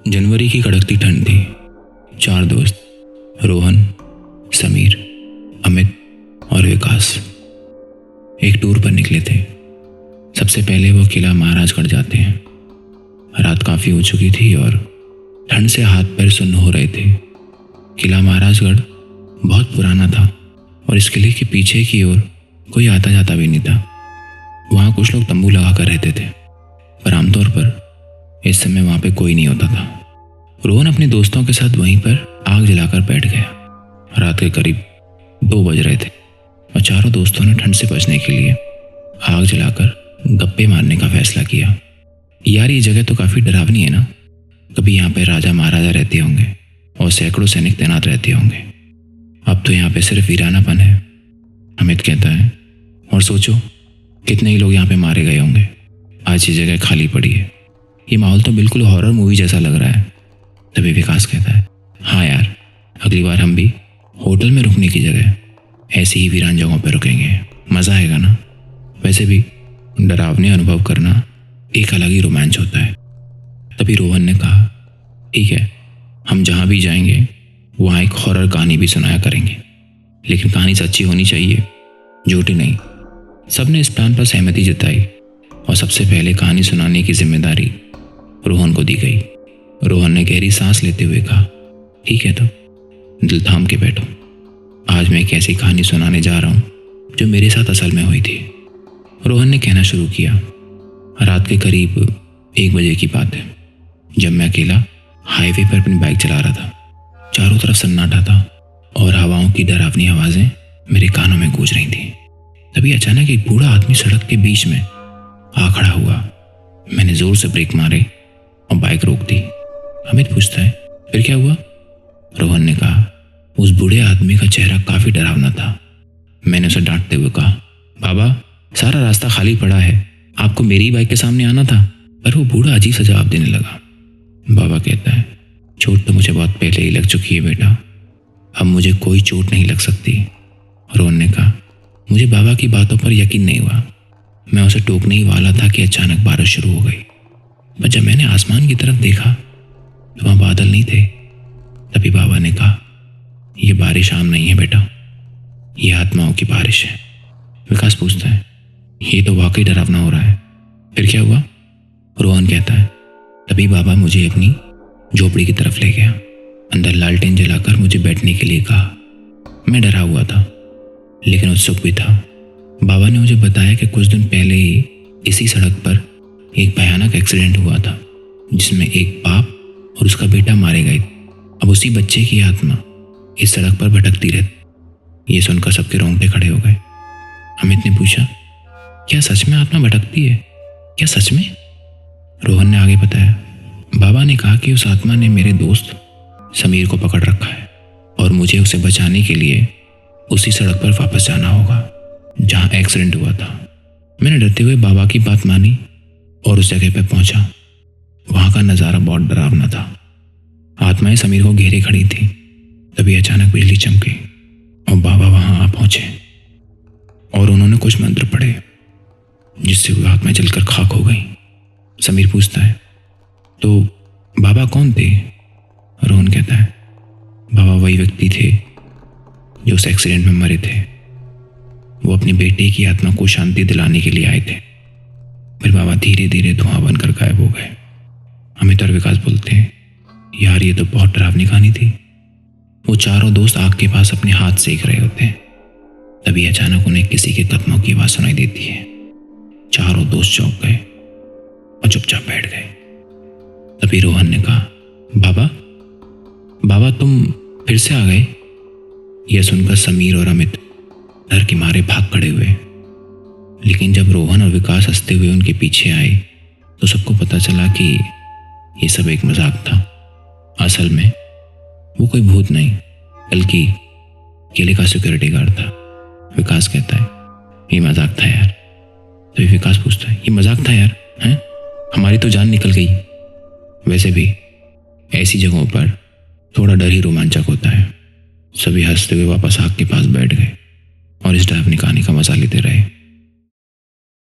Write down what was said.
जनवरी की कड़कती ठंड थी। 4 दोस्त रोहन, समीर, अमित और विकास एक टूर पर निकले थे। सबसे पहले वो किला महाराजगढ़ जाते हैं। रात काफ़ी हो चुकी थी और ठंड से हाथ पैर सुन्न हो रहे थे। किला महाराजगढ़ बहुत पुराना था और इस किले के पीछे की ओर कोई आता जाता भी नहीं था। वहाँ कुछ लोग तंबू लगा कर रहते थे, पर आमतौर पर इस समय वहाँ पे कोई नहीं होता था। रोहन अपने दोस्तों के साथ वहीं पर आग जलाकर बैठ गया। रात के करीब 2 बज रहे थे और चारों दोस्तों ने ठंड से बचने के लिए आग जलाकर गप्पे मारने का फैसला किया। यार, ये जगह तो काफ़ी डरावनी है ना। कभी यहाँ पे राजा महाराजा रहते होंगे और सैकड़ों सैनिक तैनात रहते होंगे। अब तो यहाँ पे सिर्फ वीरानापन है, अमित कहता है। और सोचो कितने ही लोग यहाँ पे मारे गए होंगे। आज ये जगह खाली पड़ी है। ये माहौल तो बिल्कुल हॉरर मूवी जैसा लग रहा है। तभी विकास कहता है, हाँ यार, अगली बार हम भी होटल में रुकने की जगह ऐसी ही वीरान जगहों पर रुकेंगे। मज़ा आएगा ना। वैसे भी डरावने अनुभव करना एक अलग ही रोमांच होता है। तभी रोहन ने कहा, ठीक है, हम जहाँ भी जाएंगे वहाँ एक हॉरर कहानी भी सुनाया करेंगे, लेकिन कहानी सच्ची होनी चाहिए, झूठी नहीं। सबने इस प्लान पर सहमति जताई और सबसे पहले कहानी सुनाने की जिम्मेदारी रोहन को दी गई। रोहन ने गहरी सांस लेते हुए कहा, ठीक है, तो दिल थाम के बैठो। आज मैं एक ऐसी कहानी सुनाने जा रहा हूँ जो मेरे साथ असल में हुई थी। रोहन ने कहना शुरू किया। रात के करीब 1 बजे की बात है, जब मैं अकेला हाईवे पर अपनी बाइक चला रहा था। चारों तरफ सन्नाटा था और हवाओं की डरावनी आवाज़ें मेरे कानों में गूंज रही थी। तभी अचानक एक बूढ़ा आदमी सड़क के बीच में आ खड़ा हुआ। मैंने जोर से ब्रेक मारे और बाइक रोक दी। अमित पूछता है, फिर क्या हुआ? रोहन ने कहा, उस बूढ़े आदमी का चेहरा काफ़ी डरावना था। मैंने उसे डांटते हुए कहा, बाबा, सारा रास्ता खाली पड़ा है, आपको मेरी बाइक के सामने आना था। पर वो बूढ़ा अजीब सा जवाब देने लगा। बाबा कहता है, चोट तो मुझे बहुत पहले ही लग चुकी है बेटा, अब मुझे कोई चोट नहीं लग सकती। रोहन ने कहा, मुझे बाबा की बातों पर यकीन नहीं हुआ। मैं उसे टोकने ही वाला था कि अचानक बारिश शुरू हो गई। पर जब मैंने आसमान की तरफ देखा तो वहाँ बादल नहीं थे। तभी बाबा ने कहा, यह बारिश आम नहीं है बेटा, यह आत्माओं की बारिश है। विकास पूछता है, ये तो वाकई डरावना हो रहा है, फिर क्या हुआ? रोहन कहता है, तभी बाबा मुझे अपनी झोपड़ी की तरफ ले गया। अंदर लालटेन जलाकर मुझे बैठने के लिए कहा। मैं डरा हुआ था लेकिन उत्सुक भी था। बाबा ने मुझे बताया कि कुछ दिन पहले ही इसी सड़क पर एक भयानक एक्सीडेंट हुआ था जिसमें एक बाप और उसका बेटा मारे गए। अब उसी बच्चे की आत्मा इस सड़क पर भटकती रहती। ये सुनकर सबके रोंगटे खड़े हो गए। अमित ने पूछा, क्या सच में आत्मा भटकती है? क्या सच में? रोहन ने आगे बताया, बाबा ने कहा कि उस आत्मा ने मेरे दोस्त समीर को पकड़ रखा है और मुझे उसे बचाने के लिए उसी सड़क पर वापस जाना होगा जहां एक्सीडेंट हुआ था। मैंने डरते हुए बाबा की बात मानी और उस जगह पर पहुंचा। वहां का नज़ारा बहुत डरावना था। आत्माएं समीर को घेरे खड़ी थी। तभी अचानक बिजली चमकी और बाबा वहां आ पहुंचे और उन्होंने कुछ मंत्र पढ़े जिससे वो आत्माएं जलकर खाक हो गई। समीर पूछता है, तो बाबा कौन थे? रोहन कहता है, बाबा वही व्यक्ति थे जो उस एक्सीडेंट में मरे थे। वो अपने बेटे की आत्मा को शांति दिलाने के लिए आए थे। फिर बाबा धीरे धीरे धुआं बनकर गायब हो गए। अमित और विकास बोलते हैं, यार ये तो बहुत डरावनी कहानी थी। वो चारों दोस्त आग के पास अपने हाथ सेक रहे होते हैं। तभी अचानक उन्हें किसी के कदमों की आवाज़ सुनाई देती है। चारों दोस्त चौंक गए और चुपचाप बैठ गए। तभी रोहन ने कहा, बाबा तुम फिर से आ गए? यह सुनकर समीर और अमित डर के मारे भाग खड़े हुए। लेकिन जब रोहन और विकास हंसते हुए उनके पीछे आए तो सबको पता चला कि ये सब एक मजाक था। असल में वो कोई भूत नहीं बल्कि किले का सिक्योरिटी गार्ड था। विकास कहता है, ये मजाक था यार। तो विकास पूछता है, ये मजाक था यार? हैं? हमारी तो जान निकल गई। वैसे भी ऐसी जगहों पर थोड़ा डर ही रोमांचक होता है। सभी हंसते हुए वापस आग के पास बैठ गए और इस डरावनी कहानी का मजा लेते रहे।